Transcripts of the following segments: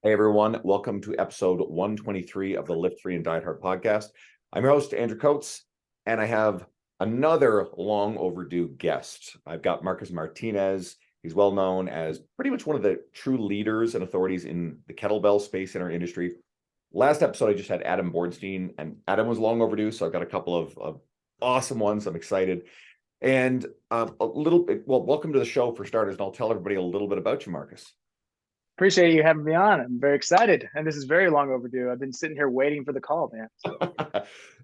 Hey everyone, welcome to episode 123 of the Lift Free and Diet Hard podcast. I'm your host, Andrew Coates, and I have another long overdue guest. I've got Marcus Martinez. He's well known as pretty much one of the true leaders and authorities in the kettlebell space in our industry. Last episode, I just had Adam Bornstein, and Adam was long overdue, so I've got a couple of awesome ones. I'm excited. And welcome to the show for starters, and I'll tell everybody a little bit about you, Marcus. Appreciate you having me on. I'm very excited, and this is very long overdue. I've been sitting here waiting for the call, man.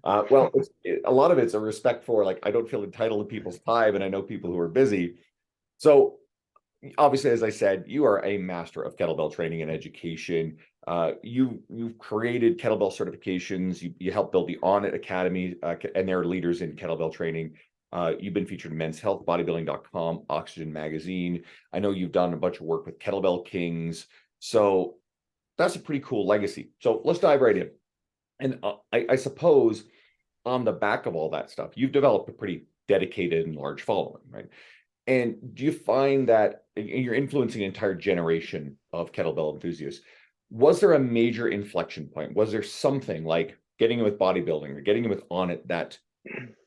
A lot of it's a respect for, like, I don't feel entitled to people's time, and I know people who are busy. So obviously, as I said, you are a master of kettlebell training and education. You've created kettlebell certifications. You helped build the On It Academy, and they're leaders in kettlebell training. You've been featured in Men's Health, Bodybuilding.com, Oxygen Magazine. I know you've done a bunch of work with Kettlebell Kings. So that's a pretty cool legacy. So let's dive right in. And I suppose on the back of all that stuff, you've developed a pretty dedicated and large following, right? And do you find that you're influencing an entire generation of kettlebell enthusiasts? Was there a major inflection point? Was there something like getting in with bodybuilding or getting in with On It that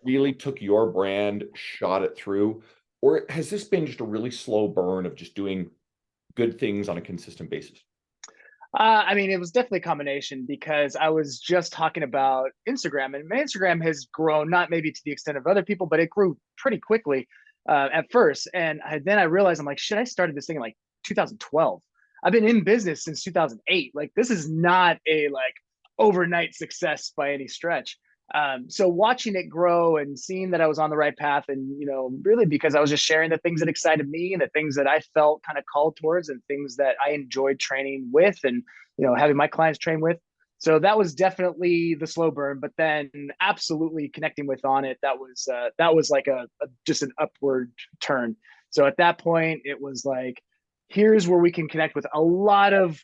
really took your brand, shot it through? Or has this been just a really slow burn of just doing good things on a consistent basis? It was definitely a combination because I was just talking about Instagram, and my Instagram has grown, not maybe to the extent of other people, but it grew pretty quickly at first. And then I realized, I'm like, shit, I started this thing in like 2012. I've been in business since 2008. Like, this is not a overnight success by any stretch. So watching it grow and seeing that I was on the right path, and really because I was just sharing the things that excited me and the things that I felt kind of called towards and things that I enjoyed training with, and having my clients train with. So that was definitely the slow burn, but then absolutely connecting with On It, that was like just an upward turn. So at that point, it was like, here's where we can connect with a lot of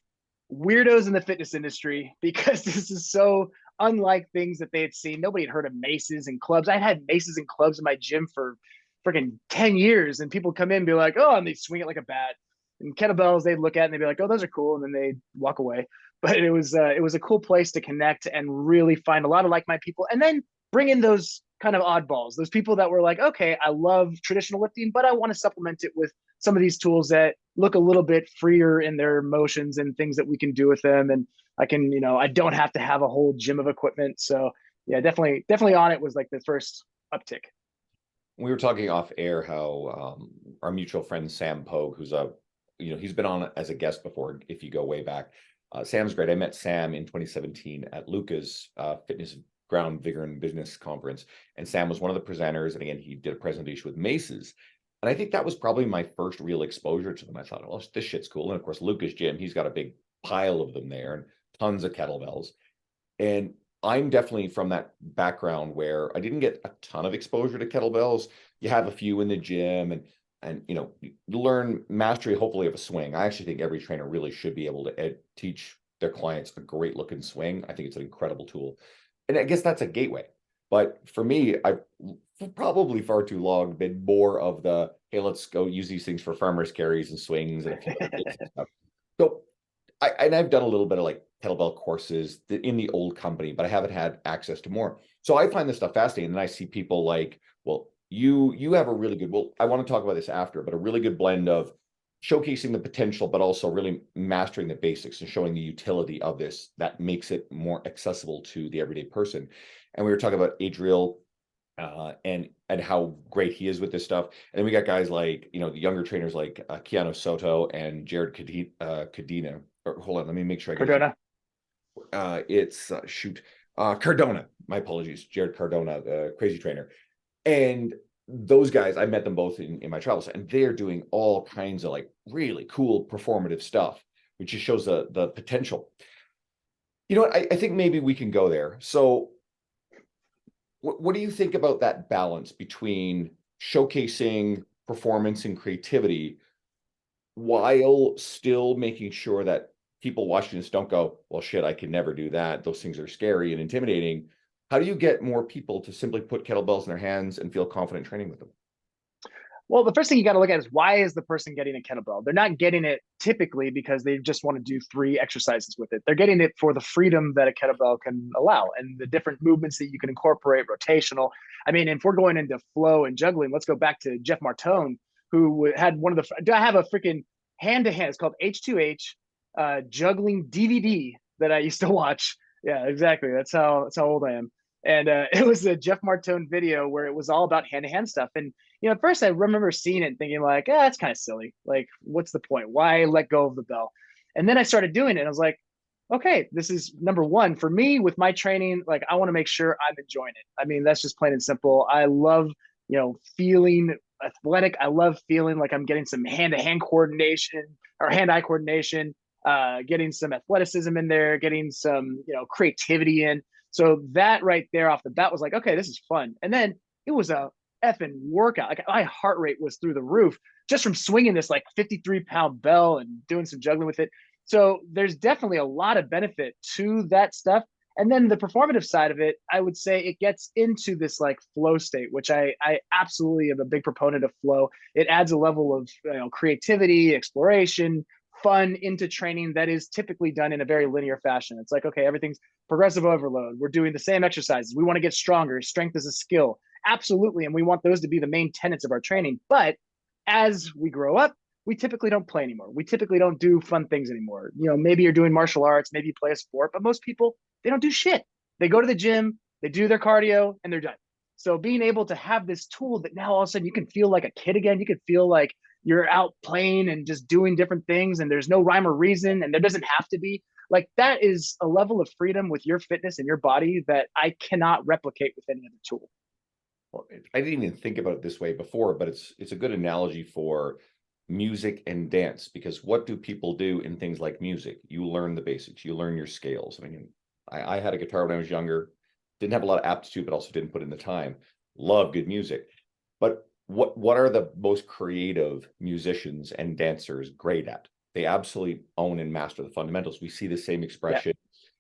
weirdos in the fitness industry, because this is so unlike things that they had seen. Nobody had heard of maces and clubs. I'd had maces and clubs in my gym for freaking 10 years, and people come in and be like, oh, and they swing it like a bat. And kettlebells, they'd look at it and they'd be like, oh, those are cool, and then they'd walk away. But it was a cool place to connect and really find a lot of like-minded people, and then bring in those kind of oddballs, those people that were like, okay, I love traditional lifting, but I want to supplement it with some of these tools that look a little bit freer in their motions and things that we can do with them. And I can, I don't have to have a whole gym of equipment. So yeah, definitely On It was like the first uptick. We were talking off air how our mutual friend Sam Pogue, who's he's been on as a guest before, if you go way back. Sam's great. I met Sam in 2017 at Luca's Fitness Ground Vigor and Business Conference, and Sam was one of the presenters. And again, he did a presentation with maces. And I think that was probably my first real exposure to them. I thought, oh, this shit's cool. And of course, Luca's gym, he's got a big pile of them there and tons of kettlebells. And I'm definitely from that background where I didn't get a ton of exposure to kettlebells. You have a few in the gym, and you learn mastery, hopefully, of a swing. I actually think every trainer really should be able to teach their clients a great looking swing. I think it's an incredible tool. And I guess that's a gateway. But for me, I've probably far too long been more of the, hey, let's go use these things for farmers carries and swings and a few other bits and stuff. So I've done a little bit of like kettlebell courses in the old company, but I haven't had access to more. So I find this stuff fascinating. And I see people like, well, you have a really good, well, I want to talk about this after, but a really good blend of showcasing the potential, but also really mastering the basics and showing the utility of this that makes it more accessible to the everyday person. And we were talking about Adriel and how great he is with this stuff. And then we got guys like, the younger trainers like Keanu Soto and Jared Cadena. Or hold on, let me make sure I get Cardona. It's Cardona. My apologies, Jared Cardona, the crazy trainer. And those guys, I met them both in my travels, and they're doing all kinds of like really cool performative stuff, which just shows the potential. You know what? I think maybe we can go there. So what do you think about that balance between showcasing performance and creativity while still making sure that people watching this don't go, well, shit, I can never do that. Those things are scary and intimidating. How do you get more people to simply put kettlebells in their hands and feel confident training with them? Well, the first thing you got to look at is why is the person getting a kettlebell? They're not getting it typically because they just want to do 3 exercises with it. They're getting it for the freedom that a kettlebell can allow and the different movements that you can incorporate, rotational. I mean, if we're going into flow and juggling, let's go back to Jeff Martone, who had one of the. Do I have a freaking hand to hand? It's called H2H juggling DVD that I used to watch. Yeah, exactly. That's how old I am. And it was a Jeff Martone video where it was all about hand to hand stuff. And at first I remember seeing it and thinking like, that's kind of silly. Like, what's the point? Why let go of the bell? And then I started doing it. And I was like, okay, this is number one for me with my training. Like, I want to make sure I'm enjoying it. I mean, that's just plain and simple. I love, feeling athletic. I love feeling like I'm getting some hand to hand coordination or hand eye coordination, getting some athleticism in there, getting some, creativity in. So that right there off the bat was like, okay, this is fun. And then it was a effing workout. Like my heart rate was through the roof just from swinging this like 53-pound bell and doing some juggling with it. So there's definitely a lot of benefit to that stuff. And then the performative side of it, I would say it gets into this like flow state, which I absolutely am a big proponent of flow. It adds a level of creativity, exploration, fun into training that is typically done in a very linear fashion. It's like, okay, everything's progressive overload. We're doing the same exercises. We want to get stronger. Strength is a skill. Absolutely. And we want those to be the main tenets of our training. But as we grow up, we typically don't play anymore. We typically don't do fun things anymore. Maybe you're doing martial arts, maybe you play a sport, but most people, they don't do shit. They go to the gym, they do their cardio, and they're done. So being able to have this tool that now all of a sudden you can feel like a kid again, you can feel like you're out playing and just doing different things and there's no rhyme or reason and there doesn't have to be, like, that is a level of freedom with your fitness and your body that I cannot replicate with any other tool. Well, I didn't even think about it this way before, but it's a good analogy for music and dance, because what do people do in things like music? You learn the basics, you learn your scales. I mean, I had a guitar when I was younger, didn't have a lot of aptitude, but also didn't put in the time. Love good music. But what are the most creative musicians and dancers great at? They absolutely own and master the fundamentals. We see the same expression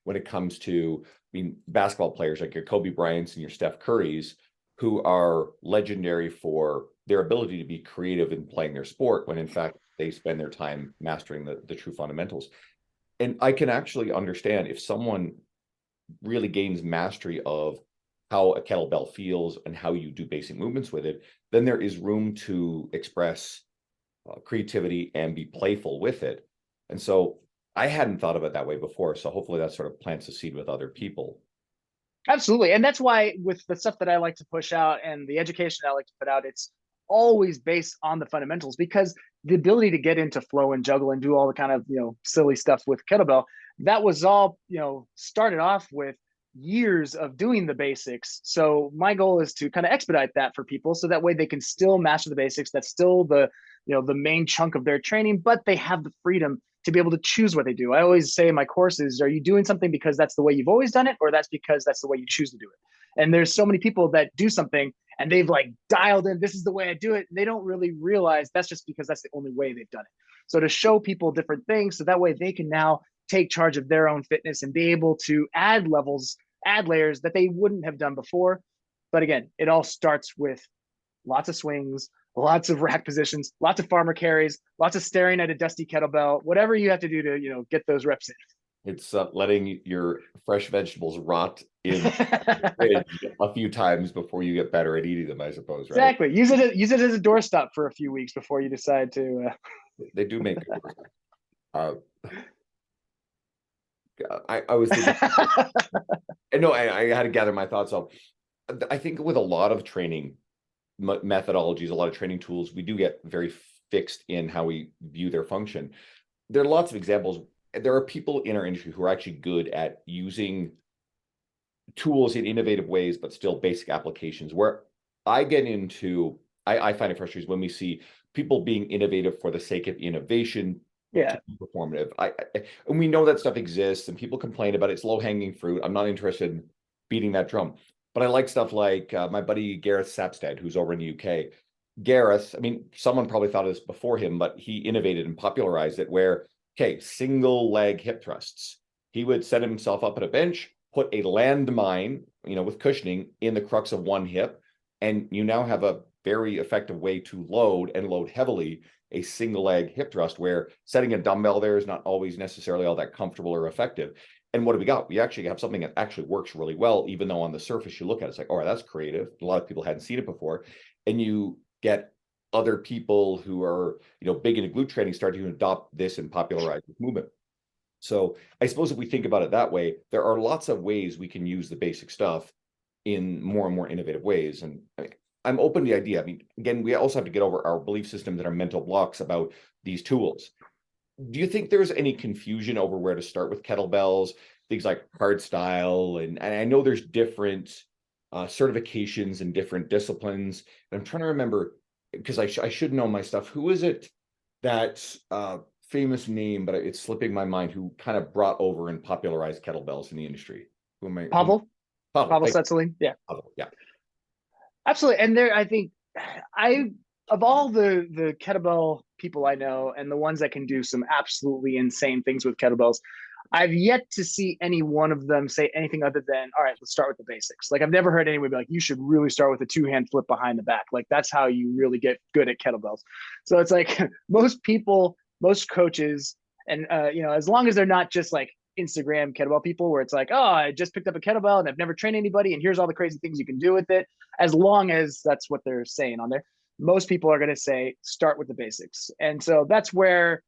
when it comes to, I mean, basketball players like your Kobe Bryants and your Steph Currys, who are legendary for their ability to be creative in playing their sport, when in fact they spend their time mastering the true fundamentals. And I can actually understand if someone really gains mastery of how a kettlebell feels and how you do basic movements with it, then there is room to express creativity and be playful with it. And so I hadn't thought of it that way before. So hopefully that sort of plants a seed with other people. Absolutely. And that's why with the stuff that I like to push out and the education I like to put out, it's always based on the fundamentals, because the ability to get into flow and juggle and do all the kind of, silly stuff with kettlebell, that was all, started off with years of doing the basics. So my goal is to kind of expedite that for people so that way they can still master the basics. That's still the main chunk of their training, but they have the freedom to be able to choose what they do. I always say in my courses, are you doing something because that's the way you've always done it, or that's because that's the way you choose to do it? And there's so many people that do something and they've like dialed in, this is the way I do it. And they don't really realize that's just because that's the only way they've done it. So to show people different things, so that way they can now take charge of their own fitness and be able to add levels, add layers that they wouldn't have done before. But again, it all starts with lots of swings, lots of rack positions, lots of farmer carries, lots of staring at a dusty kettlebell, whatever you have to do to, get those reps in. It's letting your fresh vegetables rot in the fridge a few times before you get better at eating them, I suppose, right? Exactly. Use it as a doorstop for a few weeks before you decide to. They do make it work. Uh, I was thinking, and no, I had to gather my thoughts on. I think with a lot of training methodologies, a lot of training tools, we do get very fixed in how we view their function. There are lots of examples. There are people in our industry who are actually good at using tools in innovative ways, but still basic applications. Where I get into, I find it frustrating when we see people being innovative for the sake of innovation, Yeah. performative. And we know that stuff exists and people complain about it. It's low hanging fruit. I'm not interested in beating that drum, but I like stuff like my buddy Gareth Sapstead, who's over in the UK. Gareth, I mean, someone probably thought of this before him, but he innovated and popularized it where, okay, single leg hip thrusts. He would set himself up at a bench, put a landmine, with cushioning in the crux of one hip, and you now have a very effective way to load and load heavily a single leg hip thrust, where setting a dumbbell there is not always necessarily all that comfortable or effective. And what do we got? We actually have something that actually works really well, even though on the surface you look at it, it's like, oh, that's creative. A lot of people hadn't seen it before. And you get other people who are, big into glute training starting to adopt this and popularize this movement. So I suppose if we think about it that way, there are lots of ways we can use the basic stuff in more and more innovative ways. And I'm open to the idea. I mean, again, we also have to get over our belief systems and our mental blocks about these tools. Do you think there's any confusion over where to start with kettlebells, things like hard style? And I know there's different certifications and different disciplines. And I'm trying to remember, because I should know my stuff. Who is it that famous name, but it's slipping my mind, who kind of brought over and popularized kettlebells in the industry? Who am I? Pavel Pavel. Setzeling. Yeah. Pavel, yeah. Absolutely. And I think of all the kettlebell people I know and the ones that can do some absolutely insane things with kettlebells, I've yet to see any one of them say anything other than, all right, let's start with the basics. Like, I've never heard anyone be like, you should really start with a 2-hand flip behind the back. Like, that's how you really get good at kettlebells. So it's like most people, most coaches, and as long as they're not just like Instagram kettlebell people where it's like, oh, I just picked up a kettlebell and I've never trained anybody and here's all the crazy things you can do with it. As long as that's what they're saying on there, most people are going to say start with the basics. And so that's where,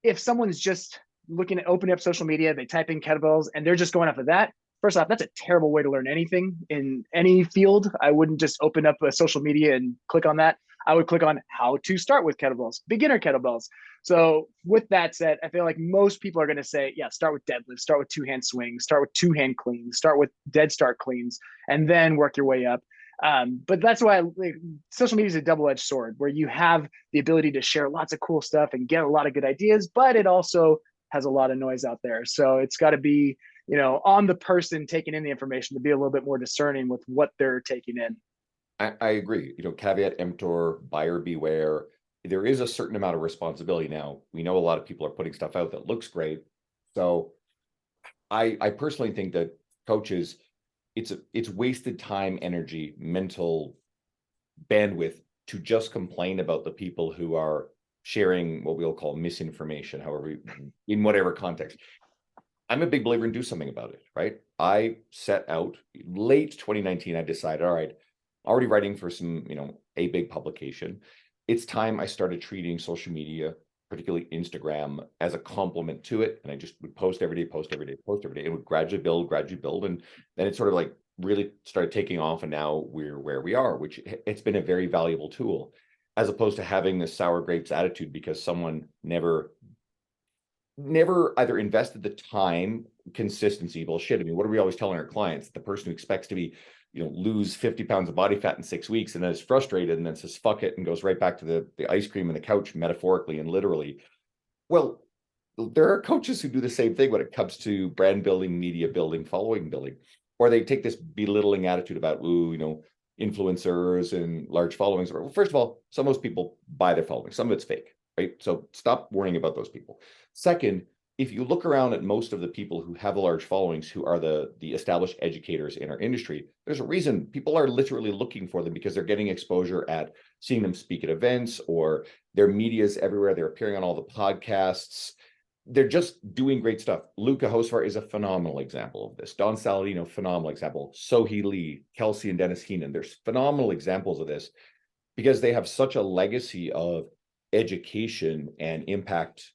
if someone's just looking at opening up social media, they type in kettlebells and they're just going off of that. First off, that's a terrible way to learn anything in any field. I wouldn't just open up a social media and click on that. I would click on how to start with kettlebells, beginner kettlebells. So with that said, I feel like most people are going to say, yeah, start with deadlifts, start with 2-hand swings, start with 2-hand cleans, start with dead start cleans, and then work your way up. But that's why social media is a double-edged sword, where you have the ability to share lots of cool stuff and get a lot of good ideas, but it also has a lot of noise out there. So it's got to be, on the person taking in the information to be a little bit more discerning with what they're taking in. I agree. Caveat emptor, buyer beware. There is a certain amount of responsibility. Now, we know a lot of people are putting stuff out that looks great. So I personally think that coaches, it's wasted time, energy, mental bandwidth to just complain about the people who are sharing what we'll call misinformation, however, in whatever context. I'm a big believer in do something about it, right? I set out late 2019, I decided, all right, already writing for some, a big publication. It's time I started treating social media, particularly Instagram, as a complement to it. And I just would post every day, post every day, post every day. It would gradually build. And then it sort of like really started taking off. And now we're where we are, which it's been a very valuable tool, as opposed to having this sour grapes attitude because someone never either invested the time, consistency. Bullshit. I mean, what are we always telling our clients? The person who expects to be, lose 50 pounds of body fat in 6 weeks and then is frustrated and then says, fuck it, and goes right back to the ice cream and the couch, metaphorically and literally. Well, there are coaches who do the same thing when it comes to brand building, media building, following building, or they take this belittling attitude about, influencers and large followings. Well, first of all, most people buy their following. Some of it's fake, right? So stop worrying about those people. Second, if you look around at most of the people who have large followings, who are the established educators in our industry, there's a reason people are literally looking for them, because they're getting exposure at seeing them speak at events, or their media's everywhere. They're appearing on all the podcasts. They're just doing great stuff. Luca Hosvar is a phenomenal example of this. Don Saladino, phenomenal example. Sohee Lee, Kelsey and Dennis Heenan. There's phenomenal examples of this because they have such a legacy of education and impact,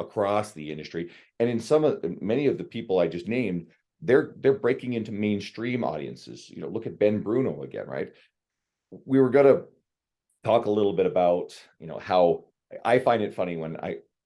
across the industry. And in many of the people I just named, they're breaking into mainstream audiences. Look at Ben Bruno again, right? We were going to talk a little bit about, how I find it funny when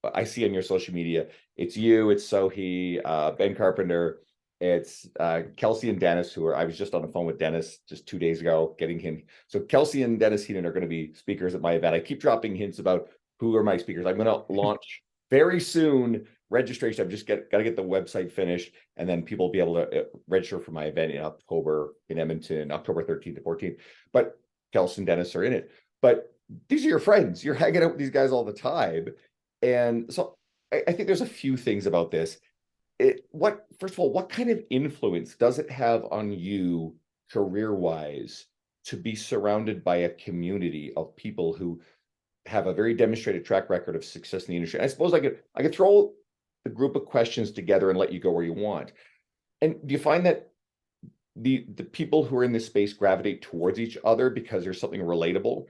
I see on your social media, it's you, it's Sohee, Ben Carpenter, it's Kelsey and Dennis, I was just on the phone with Dennis just 2 days ago, getting him. So Kelsey and Dennis Heenan are going to be speakers at my event. I keep dropping hints about who are my speakers. I'm going to launch very soon registration. I've just got to get the website finished, and then people will be able to register for my event in October in Edmonton, October 13th to 14th. But Kelsey and Dennis are in it. But these are your friends. You're hanging out with these guys all the time. And so I think there's a few things about this. First of all, what kind of influence does it have on you career-wise to be surrounded by a community of people who have a very demonstrated track record of success in the industry. I suppose I could throw the group of questions together and let you go where you want. And do you find that the people who are in this space gravitate towards each other because there's something relatable?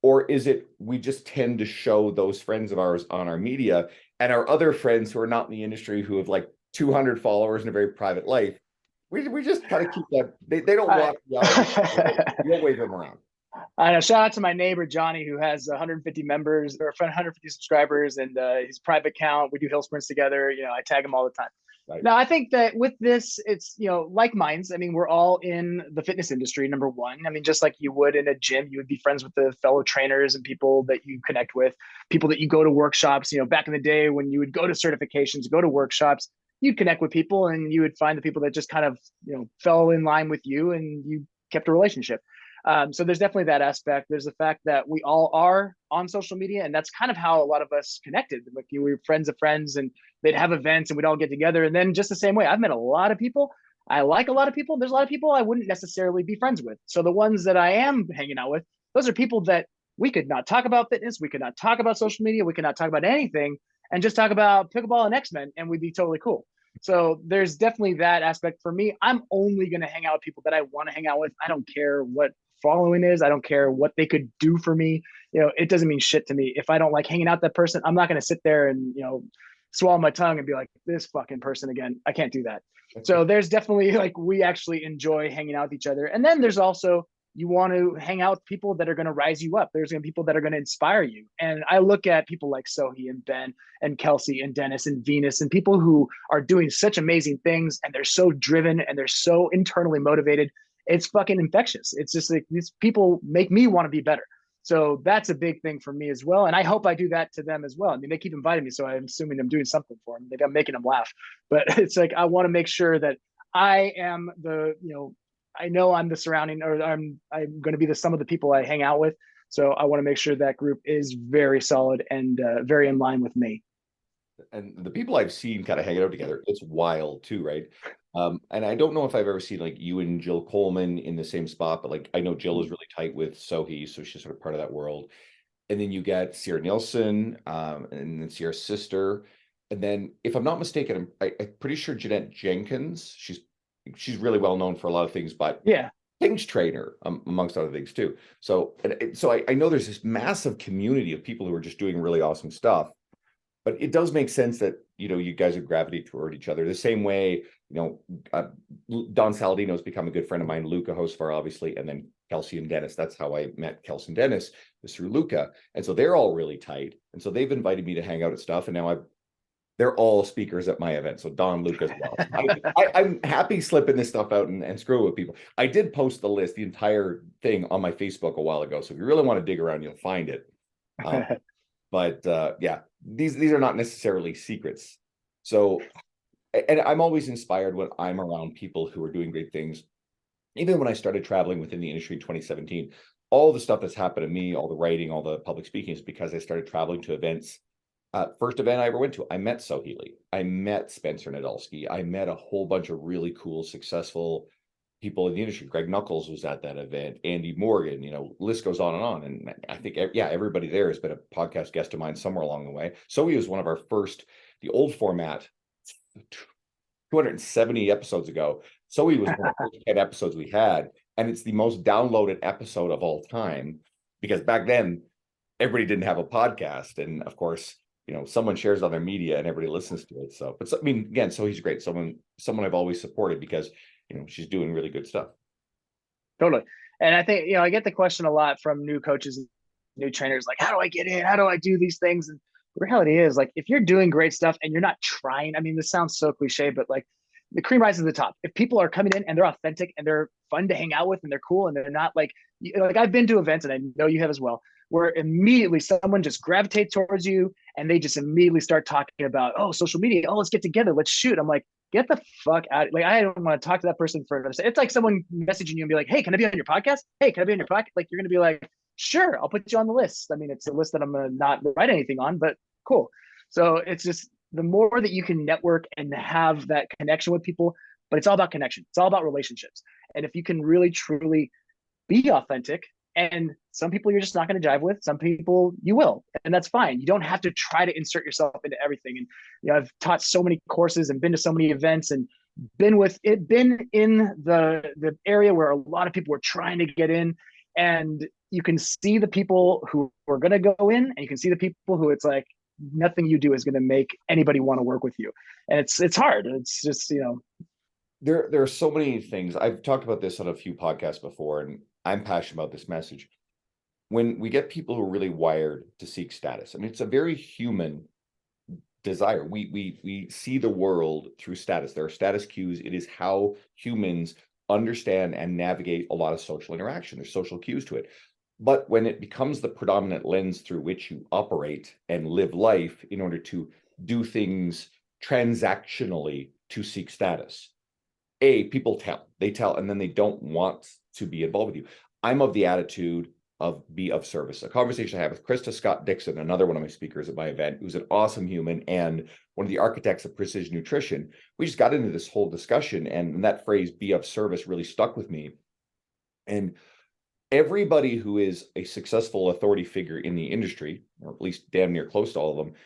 Or is it we just tend to show those friends of ours on our media, and our other friends who are not in the industry, who have like 200 followers in a very private life, we just kind of keep that, they don't I, walk the aisle, you'll wave them around. I know. Shout out to my neighbor Johnny, who has 150 members or 150 subscribers, and his private account. We do hill sprints together. You know, I tag him all the time. Right. Now, I think that with this, it's, you know, like minds. I mean, we're all in the fitness industry, number one. I mean, just like you would in a gym, you would be friends with the fellow trainers and people that you connect with, people that you go to workshops. You know, back in the day when you would go to certifications, go to workshops, you'd connect with people and you would find the people that just kind of, you know, fell in line with you and you kept a relationship. So there's definitely that aspect. There's the fact that we all are on social media, and that's kind of how a lot of us connected. Like, we were friends of friends, and they'd have events, and we'd all get together. And then just the same way, I've met a lot of people. I like a lot of people. There's a lot of people I wouldn't necessarily be friends with. So the ones that I am hanging out with, those are people that we could not talk about fitness, we could not talk about social media, we could not talk about anything, and just talk about pickleball and X-Men, and we'd be totally cool. So there's definitely that aspect for me. I'm only going to hang out with people that I want to hang out with. I don't care what following is. I don't care what they could do for me. You know, it doesn't mean shit to me. If I don't like hanging out with that person, I'm not going to sit there and, you know, swallow my tongue and be like, this fucking person again. I can't do that. So there's definitely, like, we actually enjoy hanging out with each other. And then there's also, you want to hang out with people that are going to rise you up. There's going to be people that are going to inspire you. And I look at people like Sohi and Ben and Kelsey and Dennis and Venus, and people who are doing such amazing things, and they're so driven and they're so internally motivated. It's fucking infectious. It's just like, these people make me want to be better. So that's a big thing for me as well. And I hope I do that to them as well. I mean, they keep inviting me, so I'm assuming I'm doing something for them. Maybe I'm making them laugh, but it's like, I want to make sure that I am the, you know I'm the surrounding, or I'm going to be the sum of the people I hang out with. So I want to make sure that group is very solid and very in line with me. And the people I've seen kind of hanging out together, it's wild too, right? And I don't know if I've ever seen like you and Jill Coleman in the same spot, but like I know Jill is really tight with Sohi, so she's sort of part of that world. And then you get Sierra Nielsen, and then Sierra's sister. And then, if I'm not mistaken, I'm pretty sure Jeanette Jenkins, she's really well known for a lot of things, but Yeah. King's trainer, amongst other things too. So, so I know there's this massive community of people who are just doing really awesome stuff. But it does make sense that, you know, you guys would gravitate toward each other the same way. You know, Don Saladino has become a good friend of mine. Luca Hosfar, obviously, and then Kelsey and Dennis. That's how I met Kelsey and Dennis, was through Luca. And so they're all really tight. And so they've invited me to hang out at stuff. And now they're all speakers at my event. So Don, Luca as well. I'm happy slipping this stuff out and screw with people. I did post the list, the entire thing, on my Facebook a while ago. So if you really want to dig around, you'll find it. But yeah, these are not necessarily secrets. So, and I'm always inspired when I'm around people who are doing great things. Even when I started traveling within the industry in 2017, all the stuff that's happened to me, all the writing, all the public speaking, is because I started traveling to events. First event I ever went to, I met Sohili. I met Spencer Nadolski. I met a whole bunch of really cool, successful people in the industry. Greg Knuckles was at that event, Andy Morgan, you know, list goes on and on. And I think, yeah, everybody there has been a podcast guest of mine somewhere along the way. So he was one of our first, the old format, 270 episodes ago. So he was one of the first 10 episodes we had. And it's the most downloaded episode of all time, because back then everybody didn't have a podcast. And of course, you know, someone shares on their media and everybody listens to it. So, but I mean, again, so he's great. Someone I've always supported, because you know, she's doing really good stuff. Totally. And I think, you know, I get the question a lot from new coaches, new trainers, like, how do I get in? How do I do these things? And the reality is, like, if you're doing great stuff and you're not trying, I mean, this sounds so cliche, but like, the cream rises to the top. If people are coming in and they're authentic and they're fun to hang out with and they're cool and they're not like I've been to events, and I know you have as well, where immediately someone just gravitates towards you and they just immediately start talking about, oh, social media, oh, let's get together, let's shoot. I'm like, get the fuck out. Like, I don't want to talk to that person for another. It's like someone messaging you and be like, hey, can I be on your podcast? Hey, can I be on your podcast? Like, you're going to be like, sure, I'll put you on the list. I mean, it's a list that I'm going to not write anything on, but cool. So it's just, the more that you can network and have that connection with people, but it's all about connection. It's all about relationships. And if you can really, truly be authentic. And some people you're just not going to jive with. Some people you will, and that's fine. You don't have to try to insert yourself into everything. And I've taught so many courses and been to so many events and been in the area where a lot of people were trying to get in, and you can see the people who are going to go in, and you can see the people who it's like nothing you do is going to make anybody want to work with you, and it's hard. It's just There are so many things. I've talked about this on a few podcasts before, and I'm passionate about this message. When we get people who are really wired to seek status, I mean, it's a very human desire. We see the world through status. There are status cues. It is how humans understand and navigate a lot of social interaction. There's social cues to it. But when it becomes the predominant lens through which you operate and live life in order to do things transactionally to seek status, people tell, and then they don't want to be involved with you. I'm of the attitude of be of service. A conversation I had with Krista Scott Dixon, another one of my speakers at my event, who's an awesome human and one of the architects of precision nutrition. We just got into this whole discussion, and that phrase be of service really stuck with me. And everybody who is a successful authority figure in the industry, or at least damn near close to all of them,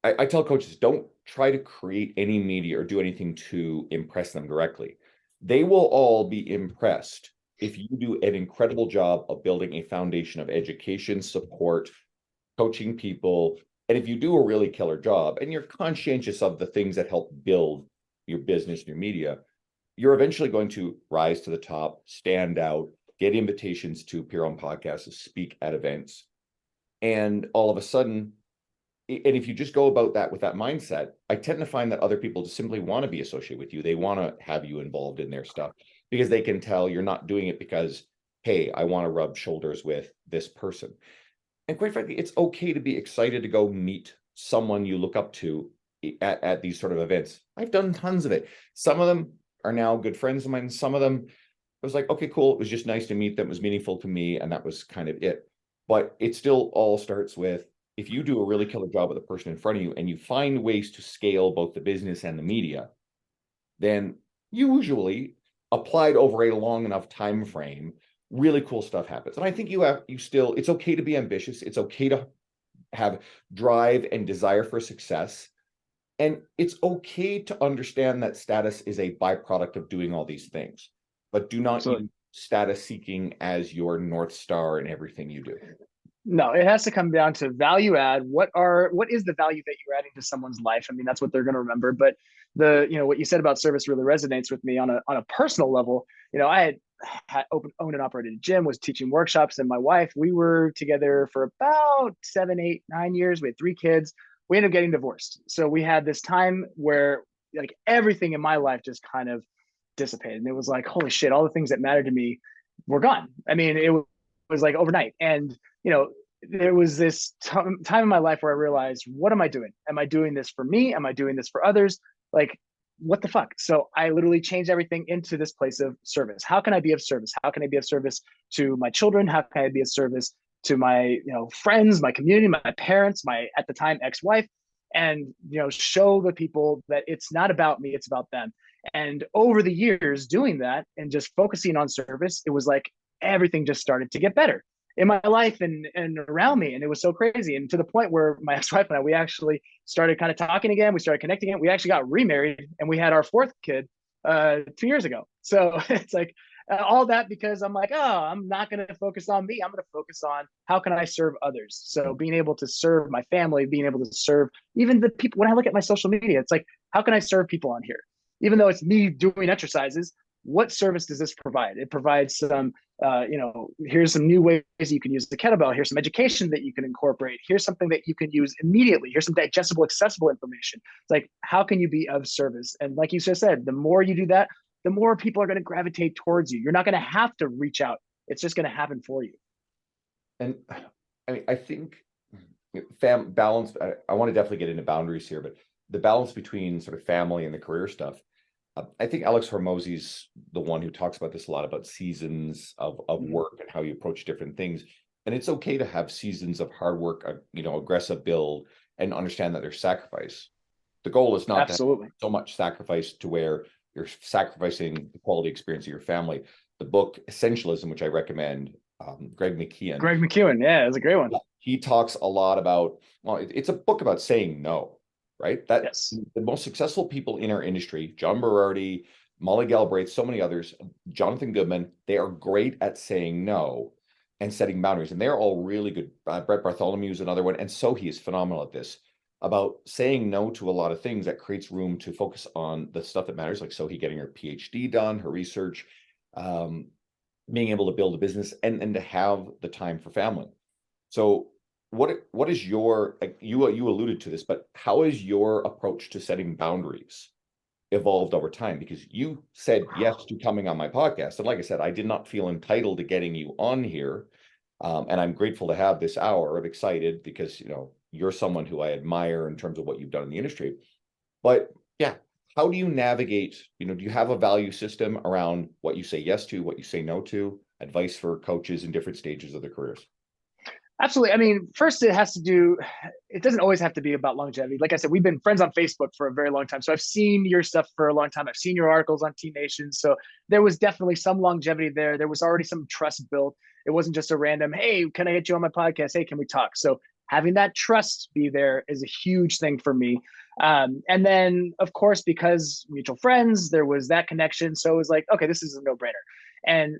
I tell coaches, don't try to create any media or do anything to impress them directly. They will all be impressed if you do an incredible job of building a foundation of education, support, coaching people. And if you do a really killer job and you're conscientious of the things that help build your business, your media, you're eventually going to rise to the top, stand out, get invitations to appear on podcasts, to speak at events. And all of a sudden, and if you just go about that with that mindset, I tend to find that other people just simply want to be associated with you. They want to have you involved in their stuff because they can tell you're not doing it because, hey, I want to rub shoulders with this person. And quite frankly, it's okay to be excited to go meet someone you look up to at these sort of events. I've done tons of it. Some of them are now good friends of mine. Some of them, I was like, okay, cool. It was just nice to meet them. It was meaningful to me. And that was kind of it. But it still all starts with, if you do a really killer job with the person in front of you and you find ways to scale both the business and the media, then usually applied over a long enough time frame, really cool stuff happens. And I think it's okay to be ambitious. It's okay to have drive and desire for success. And it's okay to understand that status is a byproduct of doing all these things, but do not use status seeking as your North Star in everything you do. No, it has to come down to value add. What is the value that you're adding to someone's life? I mean, that's what they're going to remember. But what you said about service really resonates with me on a personal level. I had owned and operated a gym, was teaching workshops, and my wife, we were together for about 7, 8, 9 years. We had 3 kids. We ended up getting divorced. So we had this time where like everything in my life just kind of dissipated. And it was like, holy shit, all the things that mattered to me were gone. I mean, it was like overnight. And there was this time in my life where I realized, what am I doing? Am I doing this for me? Am I doing this for others? Like, what the fuck? So I literally changed everything into this place of service. How can I be of service? How can I be of service to my children? How can I be of service to my friends, my community, my parents, my at the time ex-wife, and show the people that it's not about me, it's about them. And over the years doing that and just focusing on service, it was like everything just started to get better in my life and around me. And it was so crazy. And to the point where my ex-wife and I, we actually started kind of talking again. We started connecting again. We actually got remarried and we had our 4th kid 2 years ago. So it's like all that because I'm like, oh, I'm not going to focus on me. I'm going to focus on how can I serve others? So being able to serve my family, being able to serve even the people, when I look at my social media, it's like, how can I serve people on here? Even though it's me doing exercises, what service does this provide? It provides some, here's some new ways you can use the kettlebell. Here's some education that you can incorporate. Here's something that you can use immediately. Here's some digestible, accessible information. It's like, how can you be of service? And like you just said, the more you do that, the more people are going to gravitate towards you. You're not going to have to reach out. It's just going to happen for you. And I mean, I think balance, I want to definitely get into boundaries here, but the balance between sort of family and the career stuff, I think Alex Hormozy's the one who talks about this a lot, about seasons of work and how you approach different things. And it's okay to have seasons of hard work, aggressive build, and understand that there's sacrifice. The goal is not to have so much sacrifice to where you're sacrificing the quality experience of your family. the book Essentialism, which I recommend, Greg McKeown. Greg McKeown, yeah, it's a great one. He talks a lot about, well, it's a book about saying no, right? That Yes. the most successful people in our industry, John Berardi, Molly Galbraith, so many others, Jonathan Goodman, they are great at saying no and setting boundaries. And they're all really good. Brett Bartholomew is another one. And so he is phenomenal at this, about saying no to a lot of things that creates room to focus on the stuff that matters, like Sohi getting her PhD done, her research, being able to build a business, and to have the time for family. So what is your, like, you alluded to this, but how is your approach to setting boundaries evolved over time? Because you said yes to coming on my podcast. And like I said, I did not feel entitled to getting you on here. And I'm grateful to have this hour. I'm excited because, you're someone who I admire in terms of what you've done in the industry. But yeah, how do you navigate, do you have a value system around what you say yes to, what you say no to, advice for coaches in different stages of their careers? Absolutely. I mean, first it doesn't always have to be about longevity. Like I said, we've been friends on Facebook for a very long time. So I've seen your stuff for a long time. I've seen your articles on T Nation. So there was definitely some longevity there. There was already some trust built. It wasn't just a random, hey, can I get you on my podcast? Hey, can we talk? So having that trust be there is a huge thing for me. And then, of course, because mutual friends, there was that connection. So it was like, okay, this is a no-brainer. And,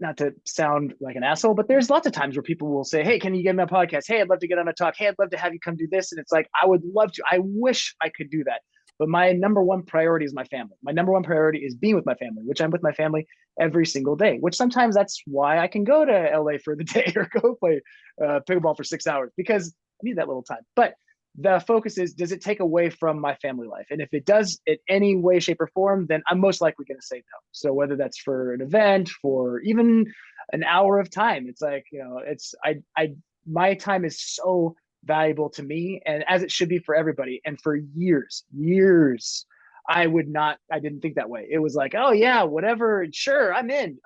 not to sound like an asshole, but there's lots of times where people will say, hey, can you get me on a podcast? Hey, I'd love to get on a talk. Hey, I'd love to have you come do this. And it's like, I would love to. I wish I could do that. But my number one priority is my family. My number one priority is being with my family, which I'm with my family every single day, which sometimes that's why I can go to LA for the day or go play pickleball for 6 hours, because I need that little time. But the focus is, does it take away from my family life? And if it does in any way, shape, or form, then I'm most likely going to say no. So whether that's for an event, for even an hour of time, it's like, my time is so valuable to me, and as it should be for everybody. And for years, I didn't think that way. It was like, oh yeah, whatever, sure, I'm in.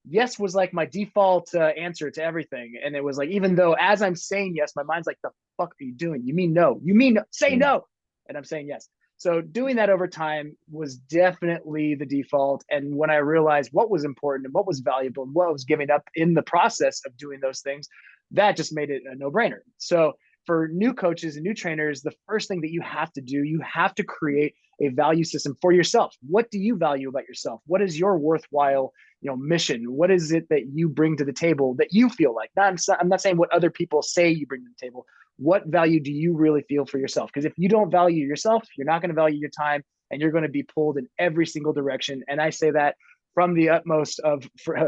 Yes was like my default answer to everything. And it was like, even though as I'm saying yes, my mind's like, the fuck are you doing? You mean no? You mean no? Say no. And I'm saying yes. So doing that over time was definitely the default. And when I realized what was important and what was valuable and what I was giving up in the process of doing those things, that just made it a no-brainer. So for new coaches and new trainers, the first thing that you have to do, you have to create a value system for yourself. What do you value about yourself? What is your worthwhile, mission? What is it that you bring to the table that you feel like? I'm not saying what other people say you bring to the table. What value do you really feel for yourself? Because if you don't value yourself, you're not going to value your time, and you're going to be pulled in every single direction. And I say that from the utmost of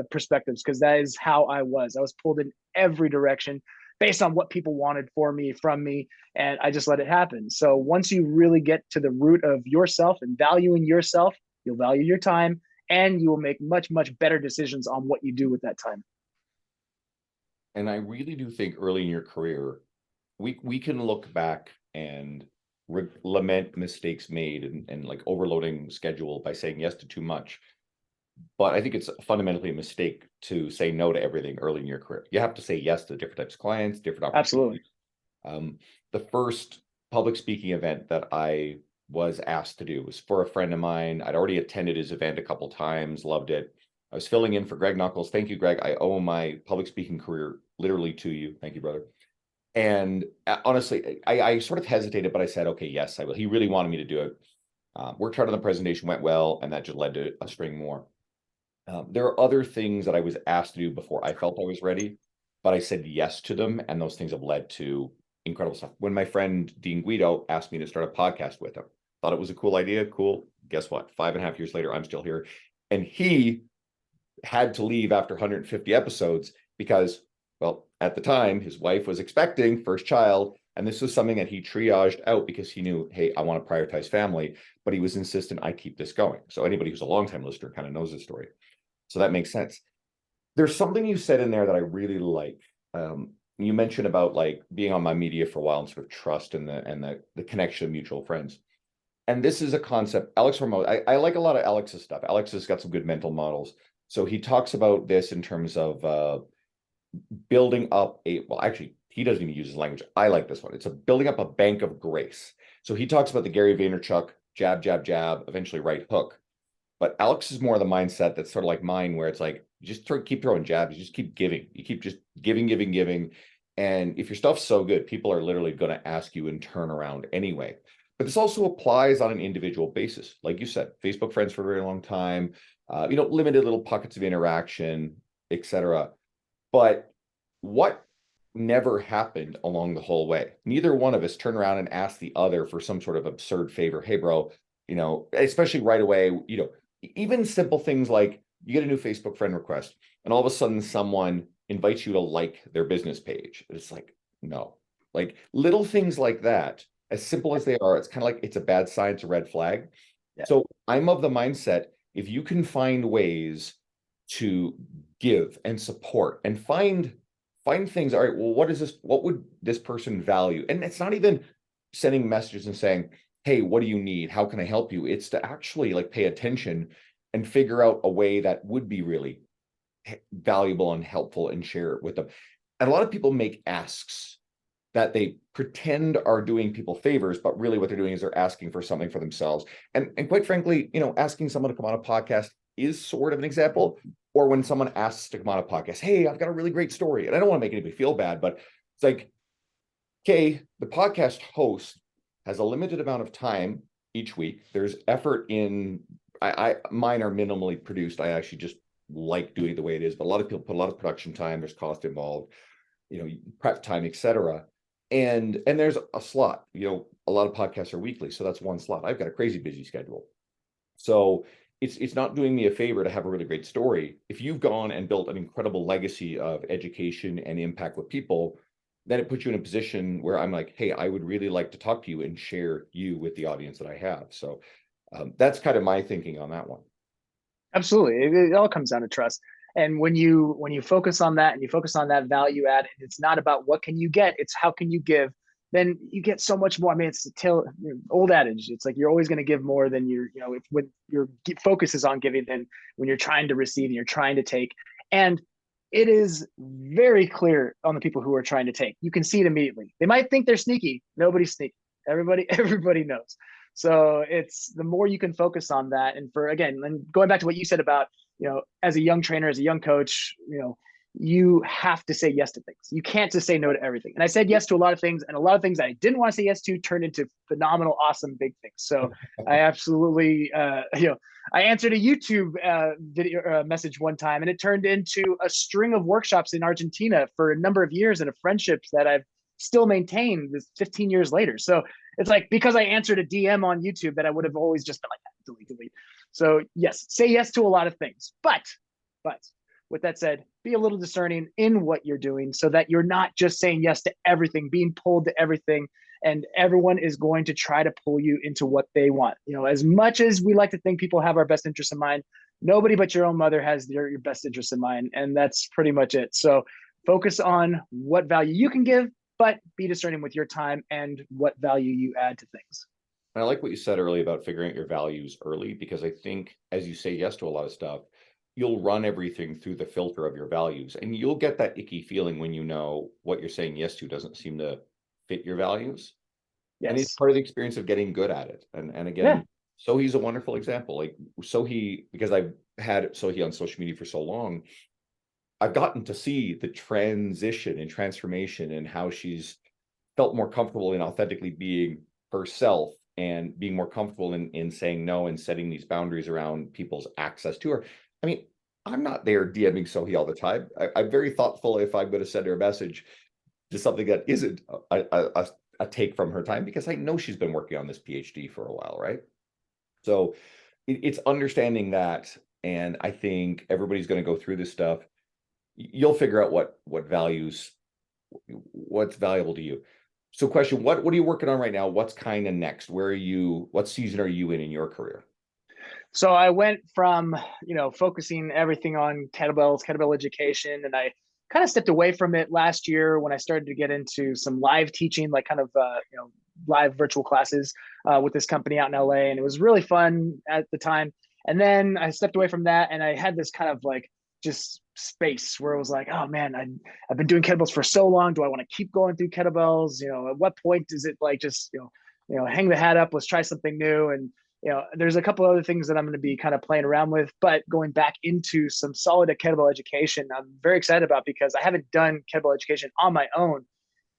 perspectives, because that is how I was. I was pulled in every direction based on what people wanted for me, from me, and I just let it happen. So once you really get to the root of yourself and valuing yourself, you'll value your time, and you will make much, much better decisions on what you do with that time. And I really do think early in your career, we can look back and lament mistakes made and like overloading schedule by saying yes to too much. But I think it's fundamentally a mistake to say no to everything early in your career. You have to say yes to different types of clients, different opportunities. Absolutely. The first public speaking event that I was asked to do was for a friend of mine. I'd already attended his event a couple times, loved it. I was filling in for Greg Knuckles. Thank you, Greg. I owe my public speaking career literally to you. Thank you, brother. And honestly, I sort of hesitated, but I said, okay, yes, I will. He really wanted me to do it. Worked hard on the presentation, went well, and that just led to a string more. There are other things that I was asked to do before I felt I was ready, but I said yes to them, and those things have led to incredible stuff. When my friend Dean Guido asked me to start a podcast with him, thought it was a cool idea. Cool. Guess what? 5.5 years later, I'm still here. And he had to leave after 150 episodes because, well, at the time, his wife was expecting first child, and this was something that he triaged out because he knew, hey, I want to prioritize family, but he was insistent I keep this going. So anybody who's a longtime listener kind of knows this story. So that makes sense. There's something you said in there that I really like. You mentioned about like being on my media for a while and sort of trust and the connection of mutual friends. And this is a concept, Alex Hormoz, I like a lot of Alex's stuff. Alex has got some good mental models. So he talks about this in terms of building up actually, he doesn't even use his language. I like this one. It's a building up a bank of grace. So he talks about the Gary Vaynerchuk jab, jab, jab, eventually right hook. But Alex is more of the mindset that's sort of like mine, where it's like, just keep throwing jabs, you just keep giving, you keep just giving, giving, giving. And if your stuff's so good, people are literally going to ask you and turn around anyway. But this also applies on an individual basis. Like you said, Facebook friends for a very long time, limited little pockets of interaction, etc. But what never happened along the whole way? Neither one of us turned around and asked the other for some sort of absurd favor. Hey, bro, especially right away, even simple things like you get a new Facebook friend request and all of a sudden someone invites you to like their business page. It's like, no, like little things like that, as simple as they are, it's kind of like it's a bad sign, it's a red flag. Yeah. So I'm of the mindset, if you can find ways to give and support and find things, all right, well, what would this person value? And it's not even sending messages and saying, hey, what do you need? How can I help you? It's to actually like pay attention and figure out a way that would be really valuable and helpful and share it with them. And a lot of people make asks that they pretend are doing people favors, but really what they're doing is they're asking for something for themselves. And quite frankly, asking someone to come on a podcast is sort of an example. Or when someone asks to come on a podcast, hey, I've got a really great story. And I don't want to make anybody feel bad, but it's like, okay, the podcast host has a limited amount of time each week. There's effort in, mine are minimally produced. I actually just like doing it the way it is, but a lot of people put a lot of production time. There's cost involved, prep time, etc. And there's a slot, a lot of podcasts are weekly. So that's one slot. I've got a crazy busy schedule. So it's not doing me a favor to have a really great story. If you've gone and built an incredible legacy of education and impact with people, then it puts you in a position where I'm like, hey, I would really like to talk to you and share you with the audience that I have. So that's kind of my thinking on that one. Absolutely. It all comes down to trust. And when you focus on that and you focus on that value add, and it's not about what can you get, it's how can you give, then you get so much more. I mean, it's the old adage. It's like you're always going to give more than if when your focus is on giving than when you're trying to receive and you're trying to take. And it is very clear on the people who are trying to take. You can see it immediately. They might think they're sneaky. Nobody's sneaky. Everybody knows. So it's the more you can focus on that. And and going back to what you said about, as a young trainer, as a young coach, you have to say yes to things. You can't just say no to everything. And I said yes to a lot of things, and a lot of things I didn't want to say yes to turned into phenomenal, awesome, big things. So I absolutely, I answered a YouTube video message one time, and it turned into a string of workshops in Argentina for a number of years and a friendships that I've still maintained this 15 years later. So it's like, because I answered a DM on YouTube that I would have always just been like, delete. So yes, say yes to a lot of things, but with that said, be a little discerning in what you're doing so that you're not just saying yes to everything, being pulled to everything, and everyone is going to try to pull you into what they want. As much as we like to think people have our best interests in mind, nobody but your own mother has your best interests in mind, and that's pretty much it. So focus on what value you can give, but be discerning with your time and what value you add to things. And I like what you said earlier about figuring out your values early, because I think as you say yes to a lot of stuff, you'll run everything through the filter of your values, and you'll get that icky feeling when what you're saying yes to doesn't seem to fit your values. Yes. And it's part of the experience of getting good at it. And again, yeah. Sohi's a wonderful example. Like Sohi, because I've had Sohi on social media for so long, I've gotten to see the transition and transformation and how she's felt more comfortable in authentically being herself and being more comfortable in saying no and setting these boundaries around people's access to her. I mean, I'm not there DMing Sohi all the time. I'm very thoughtful if I'm going to send her a message to something that isn't a take from her time, because I know she's been working on this PhD for a while, right? So it's understanding that. And I think everybody's going to go through this stuff. You'll figure out what's valuable to you. So question, what are you working on right now? What's kind of next? What season are you in your career? So I went from, focusing everything on kettlebell education, and I kind of stepped away from it last year when I started to get into some live teaching, like kind of, live virtual classes with this company out in LA. And it was really fun at the time. And then I stepped away from that, and I had this kind of like just space where it was like, oh man, I've been doing kettlebells for so long. Do I want to keep going through kettlebells? At what point is it like just, hang the hat up, let's try something new. And there's a couple other things that I'm going to be kind of playing around with, but going back into some solid kettlebell education, I'm very excited about because I haven't done kettlebell education on my own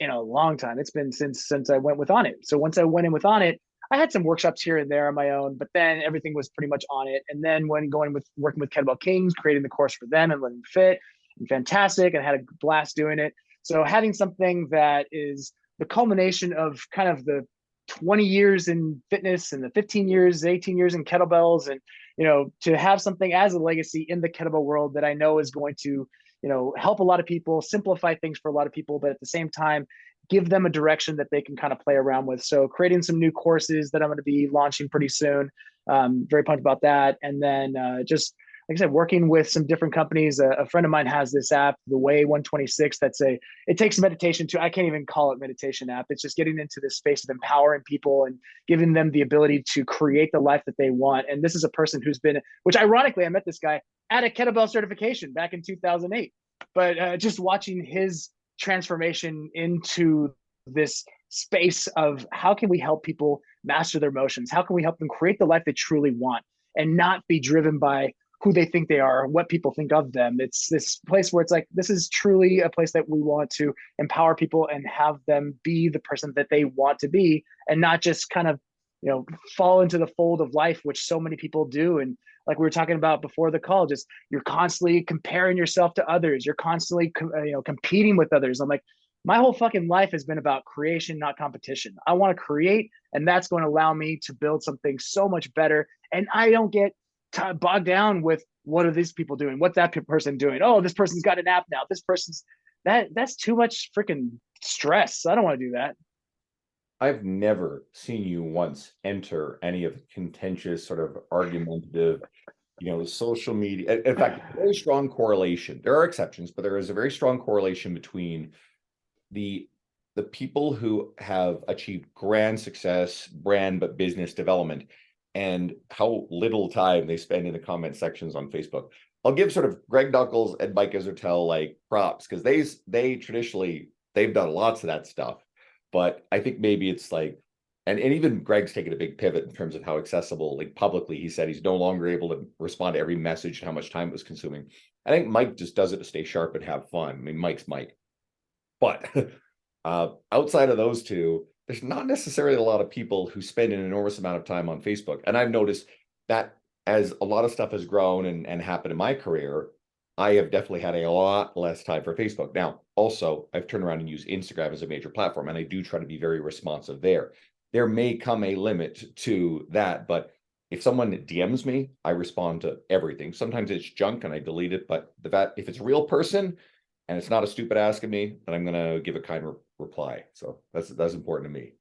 in a long time. It's been since I went with On It. So once I went in with On It, I had some workshops here and there on my own, but then everything was pretty much on it. And then when going with working with Kettlebell Kings, creating the course for them and letting them fit, and fantastic, and I had a blast doing it. So having something that is the culmination of kind of the 20 years in fitness and the 15 years, 18 years in kettlebells, and to have something as a legacy in the kettlebell world that I know is going to help a lot of people, simplify things for a lot of people, but at the same time give them a direction that they can kind of play around with. So creating some new courses that I'm going to be launching pretty soon. Very pumped about that. And then just like I said, working with some different companies. A friend of mine has this app, the Way 126. It takes meditation to, I can't even call it meditation app. It's just getting into this space of empowering people and giving them the ability to create the life that they want. And this is a person who's been, which ironically, I met this guy at a kettlebell certification back in 2008. But just watching his transformation into this space of how can we help people master their emotions? How can we help them create the life they truly want and not be driven by who they think they are, what people think of them? It's this place where it's like, this is truly a place that we want to empower people and have them be the person that they want to be, and not just kind of, fall into the fold of life, which so many people do. And like we were talking about before the call, just you're constantly comparing yourself to others. You're constantly, competing with others. I'm like, my whole fucking life has been about creation, not competition. I want to create, and that's going to allow me to build something so much better. And I don't get bogged down with what are these people doing? What's that person doing? Oh, this person's got an app now. This person's that's too much freaking stress. I don't want to do that. I've never seen you once enter any of the contentious, sort of argumentative, social media. In fact, very strong correlation. There are exceptions, but there is a very strong correlation between the the people who have achieved grand success, brand but business development, and how little time they spend in the comment sections on Facebook. I'll give sort of Greg Nuckols and Mike Isertel like props, because they traditionally they've done lots of that stuff. But I think maybe it's like, and even Greg's taken a big pivot in terms of how accessible, like publicly, he said he's no longer able to respond to every message and how much time it was consuming. I think Mike just does it to stay sharp and have fun. I mean, Mike's Mike. But outside of those two, there's not necessarily a lot of people who spend an enormous amount of time on Facebook. And I've noticed that as a lot of stuff has grown and happened in my career, I have definitely had a lot less time for Facebook. Now, also, I've turned around and used Instagram as a major platform, and I do try to be very responsive there. There may come a limit to that, but if someone DMs me, I respond to everything. Sometimes it's junk and I delete it, but if it's a real person and it's not a stupid ask of me, then I'm going to give a kind reply. So that's important to me.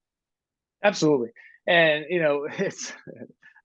Absolutely. And it's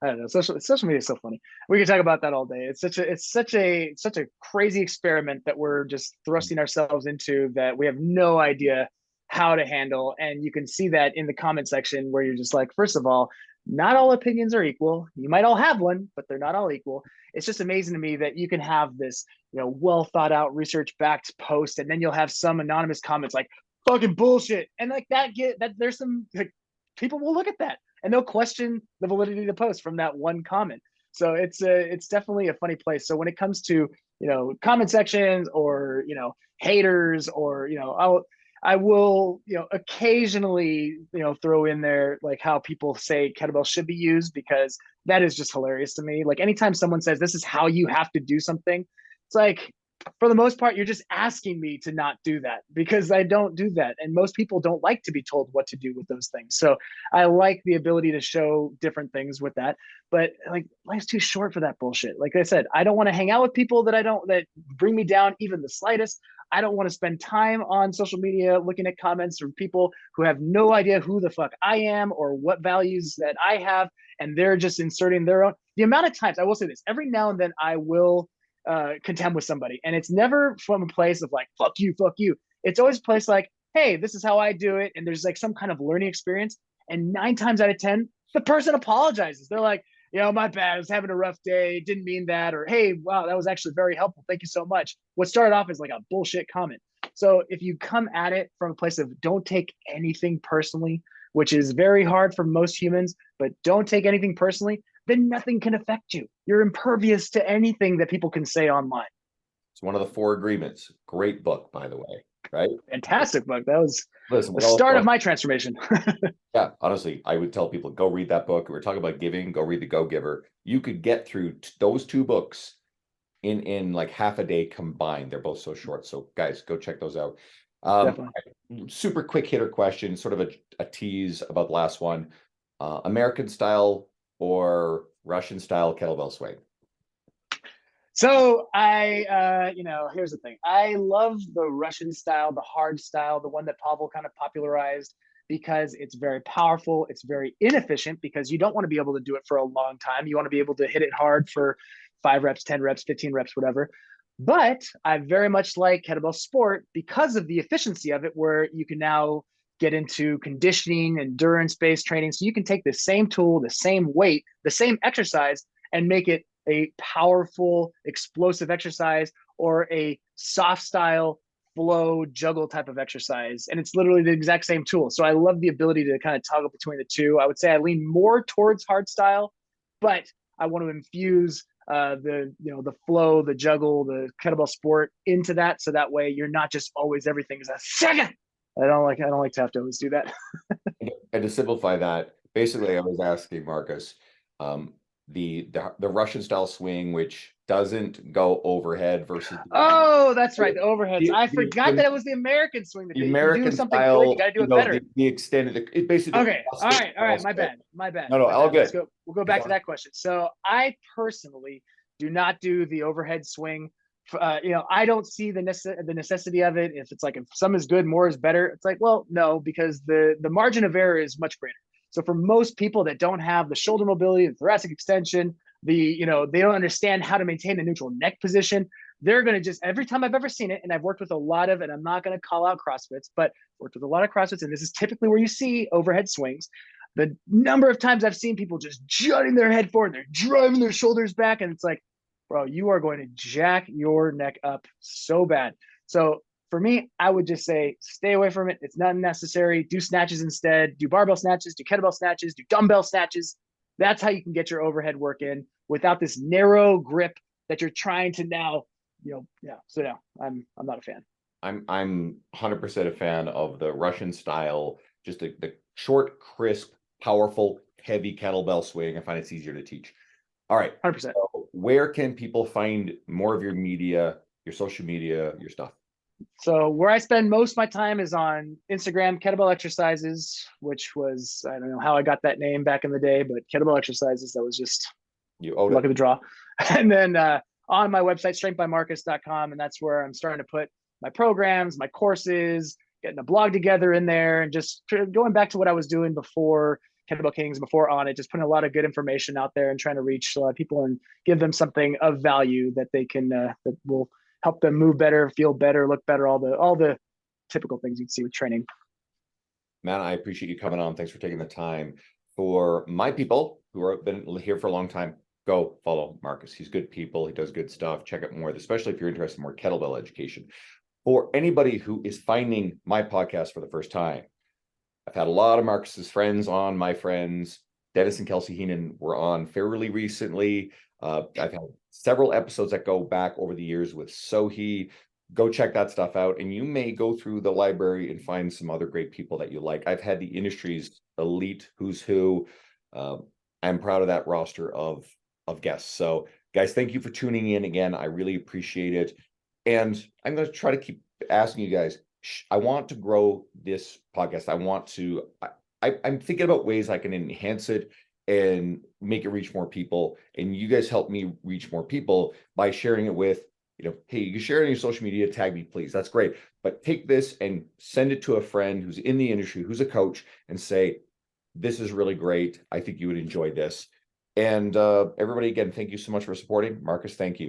I don't know, social media is so funny. We can talk about that all day. It's such a crazy experiment that we're just thrusting ourselves into that we have no idea how to handle. And you can see that in the comment section where you're just like, first of all, not all opinions are equal. You might all have one, but they're not all equal. It's just amazing to me that you can have this, well thought out, research backed post, and then you'll have some anonymous comments like fucking bullshit. And like that there's some like people will look at that and they'll question the validity of the post from that one comment. So it's definitely a funny place. So when it comes to comment sections or haters or I will occasionally throw in there like how people say kettlebell should be used, because that is just hilarious to me. Like anytime someone says this is how you have to do something, it's like, for the most part, you're just asking me to not do that, because I don't do that. And most people don't like to be told what to do with those things. So I like the ability to show different things with that. But like life's too short for that bullshit. Like I said, I don't want to hang out with people that bring me down even the slightest. I don't want to spend time on social media looking at comments from people who have no idea who the fuck I am or what values that I have. And they're just inserting their own. The amount of times, I will say this, every now and then I will contend with somebody, and it's never from a place of like fuck you. It's always a place like, hey, this is how I do it, and there's like some kind of learning experience, and 9 times out of 10 the person apologizes. They're like, my bad, I was having a rough day, didn't mean that, or hey, wow, that was actually very helpful, thank you so much. What started off as like a bullshit comment. So if you come at it from a place of don't take anything personally which is very hard for most humans, but don't take anything personally, then nothing can affect you. You're impervious to anything that people can say online. It's one of the 4 agreements. Great book, by the way, right? Fantastic book. That was Listen, the start of my transformation. yeah, honestly, I would tell people, go read that book. We're talking about giving, go read The Go Giver. You could get through those 2 books in like half a day combined. They're both so short. So guys, go check those out. Definitely. Super quick hitter question, sort of a tease about the last one. American style or Russian style kettlebell swing? So here's the thing. I love the Russian style, the hard style, the one that Pavel kind of popularized because it's very powerful. It's very inefficient because you don't want to be able to do it for a long time. You want to be able to hit it hard for 5 reps, 10 reps, 15 reps, whatever. But I very much like kettlebell sport because of the efficiency of it, where you can now get into conditioning, endurance-based training. So you can take the same tool, the same weight, the same exercise, and make it a powerful, explosive exercise or a soft style flow juggle type of exercise. And it's literally the exact same tool. So I love the ability to kind of toggle between the two. I would say I lean more towards hard style, but I want to infuse the flow, the juggle, the kettlebell sport into that. So that way you're not just always everything is a second. I don't like to have to always do that. And to simplify that, basically I was asking Marcus, the Russian style swing, which doesn't go overhead versus Oh, that's right, the overheads. I the, forgot that it was the American swing that the if you do American something good, you style, got to do it better. the extended, it basically. Okay, all right. My bad. No, all good. Let's go. We'll go back to that question. So I personally do not do the overhead swing. I don't see the necessity of it. If it's like if some is good, more is better. It's like, well, no, because the margin of error is much greater. So for most people that don't have the shoulder mobility, the thoracic extension, they don't understand how to maintain a neutral neck position. They're going to just, every time I've ever seen it, and I've worked with a lot of, and I'm not going to call out CrossFits, but worked with a lot of CrossFits, and this is typically where you see overhead swings. The number of times I've seen people just jutting their head forward, they're driving their shoulders back, and it's like, bro, you are going to jack your neck up so bad. So for me, I would just say stay away from it. It's not necessary. Do snatches instead. Do barbell snatches, do kettlebell snatches, do dumbbell snatches. That's how you can get your overhead work in without this narrow grip that you're trying to now, So no, I'm not a fan. I'm 100% a fan of the Russian style, just the short, crisp, powerful, heavy kettlebell swing. I find it's easier to teach. All right. 100%. So where can people find more of your media, your social media, your stuff? So where I spend most of my time is on Instagram, Kettlebell Exercises, which was, I don't know how I got that name back in the day, but Kettlebell Exercises, that was just luck of the draw. And then on my website, strengthbymarcus.com, and that's where I'm starting to put my programs, my courses, getting a blog together in there, and just going back to what I was doing before Kettlebell Kings, before On It, just putting a lot of good information out there and trying to reach a lot of people and give them something of value that they can, that will help them move better, feel better, look better, all the typical things you'd see with training. Man, I appreciate you coming on. Thanks for taking the time. For my people who have been here for a long time, go follow Marcus. He's good people. He does good stuff. Check out more, especially if you're interested in more kettlebell education. For anybody who is finding my podcast for the first time, I've had a lot of Marcus's friends on. My friends, Dennis and Kelsey Heenan, were on fairly recently. I've had several episodes that go back over the years with Sohi. Go check that stuff out. And you may go through the library and find some other great people that you like. I've had the industry's elite who's who. I'm proud of that roster of guests. So guys, thank you for tuning in again. I really appreciate it. And I'm going to try to keep asking you guys, I want to grow this podcast. I'm thinking about ways I can enhance it and make it reach more people. And you guys help me reach more people by sharing it with, hey, you can share it on your social media, tag me, please. That's great. But take this and send it to a friend who's in the industry, who's a coach, and say, this is really great. I think you would enjoy this. And everybody, again, thank you so much for supporting. Marcus, thank you.